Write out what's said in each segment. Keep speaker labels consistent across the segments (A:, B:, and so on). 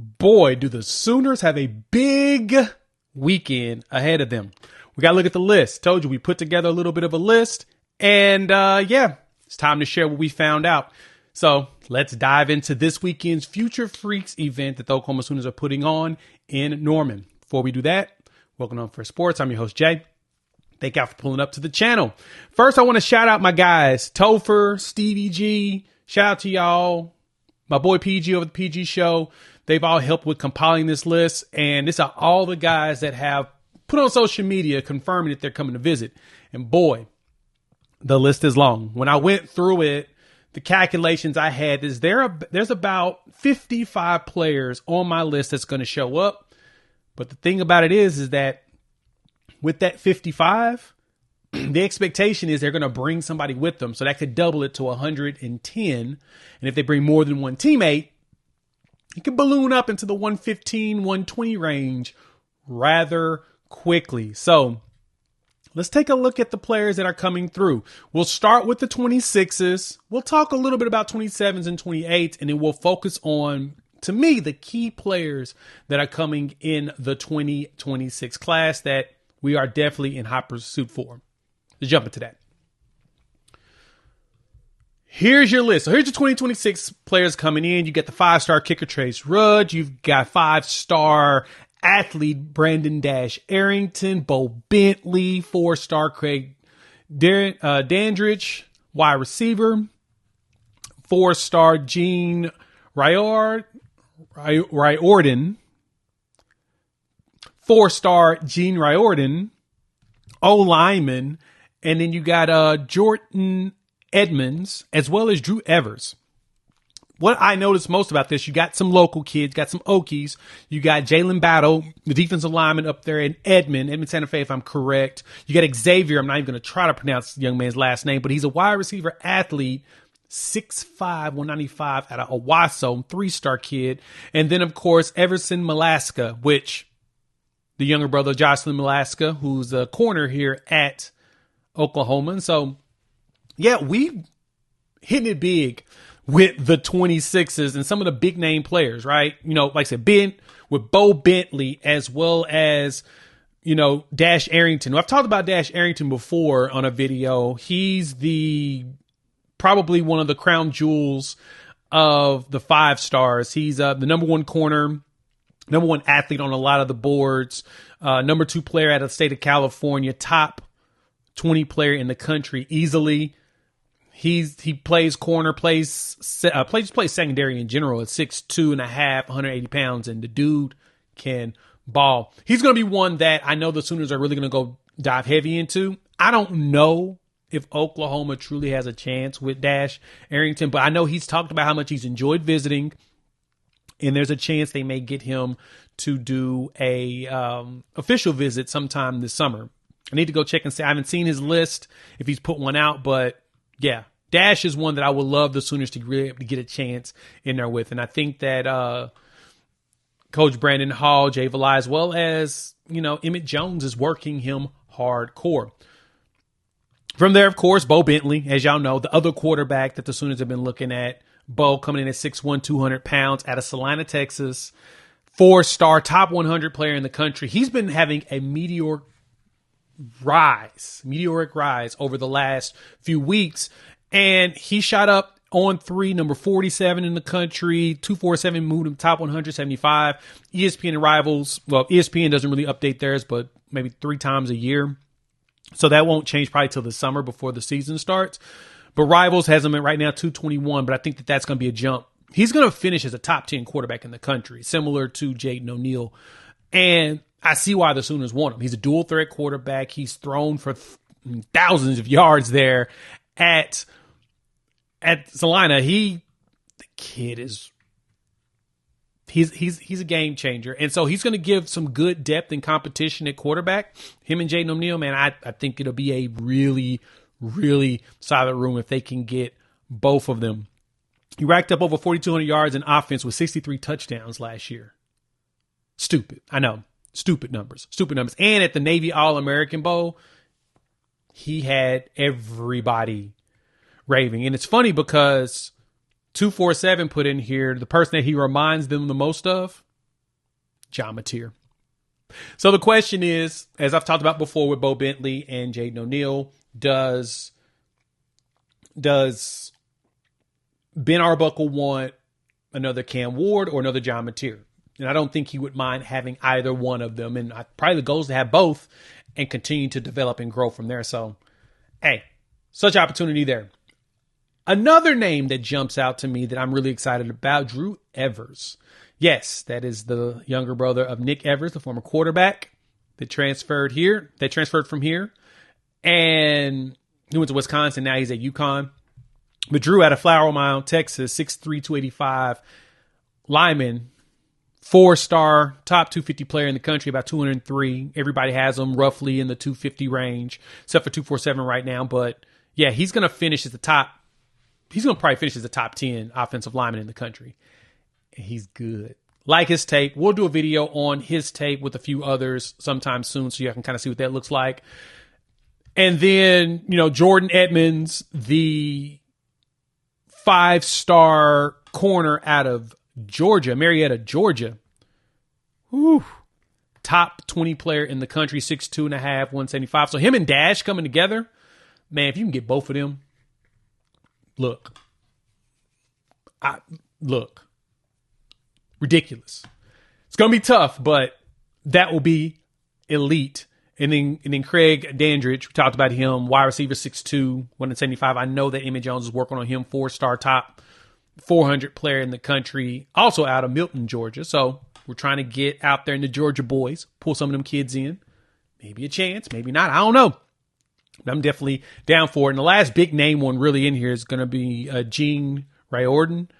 A: Boy, do the Sooners have a big weekend ahead of them. We got to look at the list. Told you we put together a little bit of a list. And it's time to share what we found out. So let's dive into this weekend's Future Freaks event that the Oklahoma Sooners are putting on in Norman. Before we do that, welcome to UNFAIRSports Sports. I'm your host, Jay. Thank y'all for pulling up to the channel. First, I want to shout out my guys, Topher, Stevie G. Shout out to y'all. My boy PG over the PG Show. They've all helped with compiling this list. And these are all the guys that have put on social media confirming that they're coming to visit. And boy, the list is long. When I went through it, the calculations I had is there's about 55 players on my list that's going to show up. But the thing about it is that with that 55, the expectation is they're going to bring somebody with them. So that could double it to 110. And if they bring more than one teammate, it can balloon up into the 115, 120 range rather quickly. So let's take a look at the players that are coming through. We'll start with the 26s. We'll talk a little bit about 27s and 28s, and then we'll focus on, to me, the key players that are coming in the 2026 class that we are definitely in hot pursuit for. Let's jump into that. Here's your list. So here's your 2026 players coming in. You get the 5-star kicker Trace Rudd. You've got 5-star athlete Brandon Dash Arrington, Bo Bentley, 4-star Craig Dandridge, wide receiver, 4-star Gene Riordan, 4-star Gene Riordan, O-lineman, and then you got Jordan Edmonds, as well as Drew Evers. What I noticed most about this, you got some local kids, got some Okies. You got Jalen Battle, the defensive lineman up there in Edmond Santa Fe, if I'm correct. You got Xavier. I'm not even going to try to pronounce the young man's last name, but he's a wide receiver athlete, 6'5", 195 out of Owasso, 3-star kid. And then, of course, Everson Malaska, which the younger brother, Jocelyn Malaska, who's a corner here at Oklahoma. And so, yeah, we hitting it big with the 26s and some of the big name players, right? You know, like I said, with Bo Bentley, as well as, you know, Dash Arrington. I've talked about Dash Arrington before on a video. He's probably one of the crown jewels of the 5-stars. He's the number one corner, number one athlete on a lot of the boards, number 2 player out of the state of California, top 20 player in the country easily. He plays corner, plays secondary in general at 6'2.5", 180 pounds, and the dude can ball. He's going to be one that I know the Sooners are really going to go dive heavy into. I don't know if Oklahoma truly has a chance with Dash Arrington, but I know he's talked about how much he's enjoyed visiting, and there's a chance they may get him to do a official visit sometime this summer. I need to go check and see. I haven't seen his list if he's put one out, but yeah, Dash is one that I would love the Sooners to really get a chance in there with. And I think that Coach Brandon Hall, Jay Valai, as well as, you know, Emmett Jones is working him hardcore. From there, of course, Bo Bentley, as y'all know, the other quarterback that the Sooners have been looking at. Bo coming in at 6'1", 200 pounds out of Salina, Texas. 4-star, top 100 player in the country. He's been having a meteoric rise over the last few weeks, and he shot up on 3, number 47 in the country. 247 moved him top 175. ESPN and Rivals, well, ESPN doesn't really update theirs, but maybe 3 times a year, so that won't change probably till the summer before the season starts. But Rivals has him at right now 221, but I think that that's going to be a jump. He's going to finish as a top 10 quarterback in the country, similar to Jaden O'Neal, and I see why the Sooners want him. He's a dual threat quarterback. He's thrown for thousands of yards there at Salina. He's a game changer. And so he's going to give some good depth and competition at quarterback. Him and Jaden O'Neal, man, I think it'll be a really, really solid room if they can get both of them. He racked up over 4,200 yards in offense with 63 touchdowns last year. Stupid. I know. Stupid numbers. And at the Navy All-American Bowl, he had everybody raving. And it's funny because 247 put in here, the person that he reminds them the most of, John Mateer. So the question is, as I've talked about before with Bo Bentley and Jaden O'Neal, does Ben Arbuckle want another Cam Ward or another John Mateer? And I don't think he would mind having either one of them. And probably the goal is to have both and continue to develop and grow from there. So, hey, such opportunity there. Another name that jumps out to me that I'm really excited about, Drew Evers. Yes, that is the younger brother of Nick Evers, the former quarterback that transferred from here. And he went to Wisconsin. Now he's at UConn. But Drew out of Flower Mound, Texas, 6'3", 285 lineman, 4-star, top 250 player in the country, about 203. Everybody has him roughly in the 250 range, except for 247 right now. But yeah, he's going to finish as the top. He's going to probably finish as the top 10 offensive lineman in the country. And he's good. Like his tape. We'll do a video on his tape with a few others sometime soon so you can kind of see what that looks like. And then, Jordan Edmonds, the 5-star corner out of Georgia, Marietta, Georgia. Whew. Top 20 player in the country, 6'2.5", 175. So him and Dash coming together, man, if you can get both of them, look, ridiculous. It's going to be tough, but that will be elite. And then Craig Dandridge, we talked about him, wide receiver, 6'2", 175. I know that Emmett Jones is working on him, 4-star top 400 player in the country, also out of Milton, Georgia. So we're trying to get out there in the Georgia boys, pull some of them kids in. Maybe a chance, maybe not. I don't know. But I'm definitely down for it. And the last big name one really in here is going to be Gene Riordan.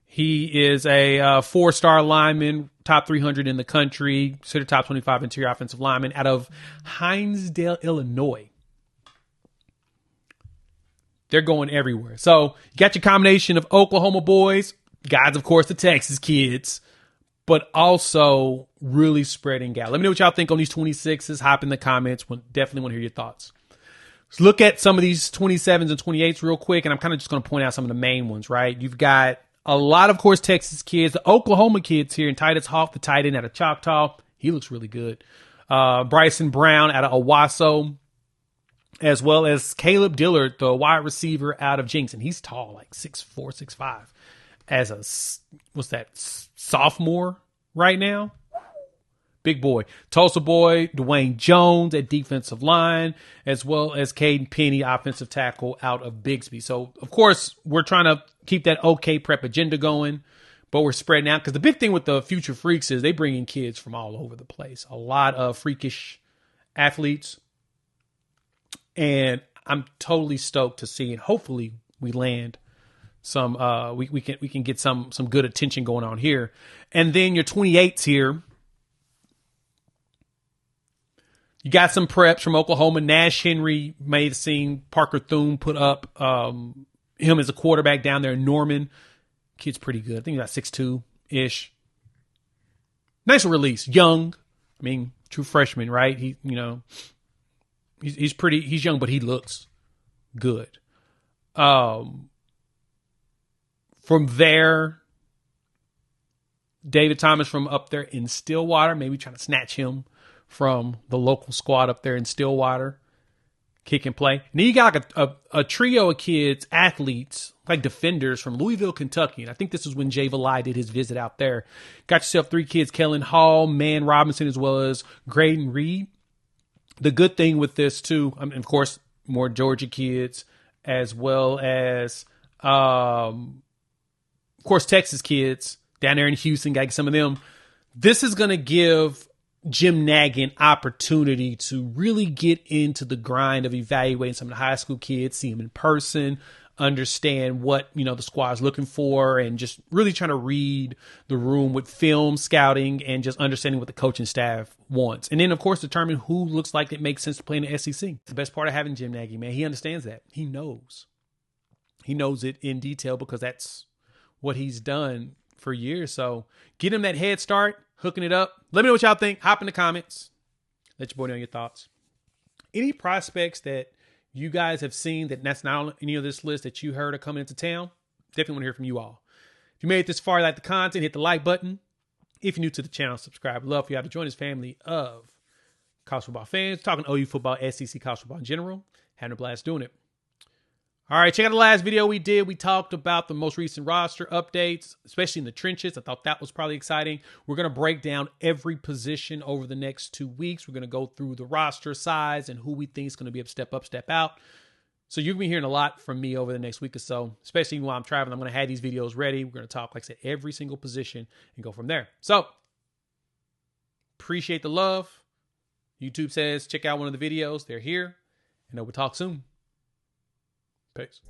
A: He is a 4-star lineman, top 300 in the country, considered top 25 interior offensive lineman out of Hinesdale, Illinois. They're going everywhere. So you got your combination of Oklahoma boys, guys, of course, the Texas kids, but also really spreading out. Let me know what y'all think on these 26s. Hop in the comments. Definitely want to hear your thoughts. Let's look at some of these 27s and 28s real quick, and I'm kind of just going to point out some of the main ones, right? You've got a lot of course, Texas kids, the Oklahoma kids here, and Titus Hawk, the tight end out of Choctaw. He looks really good. Bryson Brown out of Owasso, as well as Caleb Dillard, the wide receiver out of Jenks. And he's tall, like 6'4", 6'5", as a, sophomore right now? Big boy. Tulsa boy, Dwayne Jones at defensive line, as well as Caden Penny, offensive tackle out of Bixby. So, of course, we're trying to keep that OK prep agenda going, but we're spreading out. Because the big thing with the Future Freaks is they bring in kids from all over the place. A lot of freakish athletes. And I'm totally stoked to see, and hopefully we land some, we can get some good attention going on here. And then your 28s here. You got some preps from Oklahoma. Nash Henry made the scene. Parker Thune put up him as a quarterback down there in Norman. Kid's pretty good. I think he's about 6'2"-ish. Nice release. Young. I mean, true freshman, right? He's young, but he looks good. From there, David Thomas from up there in Stillwater, maybe trying to snatch him from the local squad up there in Stillwater. Kick and play. And then you got like a trio of kids, athletes, like defenders from Louisville, Kentucky. And I think this is when Jay Valai did his visit out there. Got yourself 3 kids, Kellen Hall, Man Robinson, as well as Graydon Reed. The good thing with this, too, I mean, of course, more Georgia kids, as well as, of course, Texas kids down there in Houston. Got to get some of them. This is going to give Jim Nagy an opportunity to really get into the grind of evaluating some of the high school kids, see them in person, understand what, the squad's looking for, and just really trying to read the room with film scouting and just understanding what the coaching staff wants. And then, of course, determine who looks like it makes sense to play in the SEC. The best part of having Jim Nagy, man, he understands that. He knows. He knows it in detail because that's what he's done for years. So get him that head start, hooking it up. Let me know what y'all think. Hop in the comments. Let your boy know your thoughts. Any prospects that you guys have seen that's not on any of this list that you heard are coming into town? Definitely want to hear from you all. If you made it this far, like the content, hit the like button. If you're new to the channel, subscribe. Love for y'all to join this family of college football fans. Talking OU football, SEC college football in general. Having a blast doing it. All right, check out the last video we did. We talked about the most recent roster updates, especially in the trenches. I thought that was probably exciting. We're going to break down every position over the next 2 weeks. We're going to go through the roster size and who we think is going to be able to step up, step out. So you're going to be hearing a lot from me over the next week or so, especially while I'm traveling. I'm going to have these videos ready. We're going to talk, like I said, every single position and go from there. So appreciate the love. YouTube says check out one of the videos. They're here. And we'll talk soon. Peace.